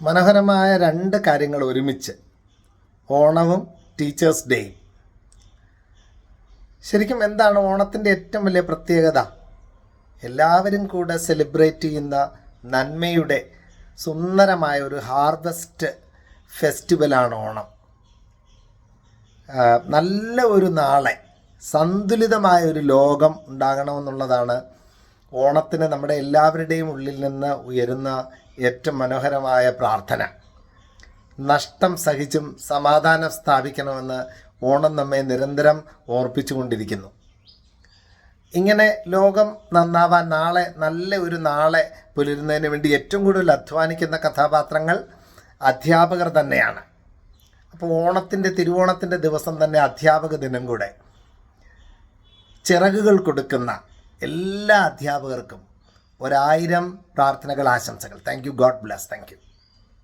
മനോഹരമായ രണ്ട് കാര്യങ്ങൾ ഒരുമിച്ച്, ഓണവും ടീച്ചേഴ്സ് ഡേയും. ശരിക്കും എന്താണ് ഓണത്തിൻ്റെ ഏറ്റവും വലിയ പ്രത്യേകത? എല്ലാവരും കൂടെ സെലിബ്രേറ്റ് ചെയ്യുന്ന നന്മയുടെ സുന്ദരമായ ഒരു ഹാർവസ്റ്റ് ഫെസ്റ്റിവലാണ് ഓണം. നല്ല ഒരു നാളെ, സന്തുലിതമായ ഒരു ലോകം ഉണ്ടാകണമെന്നുള്ളതാണ് ഓണത്തിന് നമ്മുടെ എല്ലാവരുടെയും ഉള്ളിൽ നിന്ന് ഉയരുന്ന ഏറ്റവും മനോഹരമായ പ്രാർത്ഥന. നഷ്ടം സഹിച്ചും സമാധാനം സ്ഥാപിക്കണമെന്ന് ഓണം നമ്മെ നിരന്തരം ഓർപ്പിച്ചുകൊണ്ടിരിക്കുന്നു. ഇങ്ങനെ ലോകം നന്നാവാൻ, നാളെ നല്ല ഒരു നാളെ പുലരുന്നതിന് വേണ്ടി ഏറ്റവും കൂടുതൽ അധ്വാനിക്കുന്ന കഥാപാത്രങ്ങൾ അധ്യാപകർ തന്നെയാണ്. അപ്പോൾ തിരുവോണത്തിൻ്റെ ദിവസം തന്നെ അധ്യാപക ദിനം കൂടെ. ചിറകുകൾ കൊടുക്കുന്ന എല്ലാ അധ്യാപകർക്കും 1000 പ്രാർത്ഥനകൾ, ആശംസകൾ. Thank you. God bless. Thank you.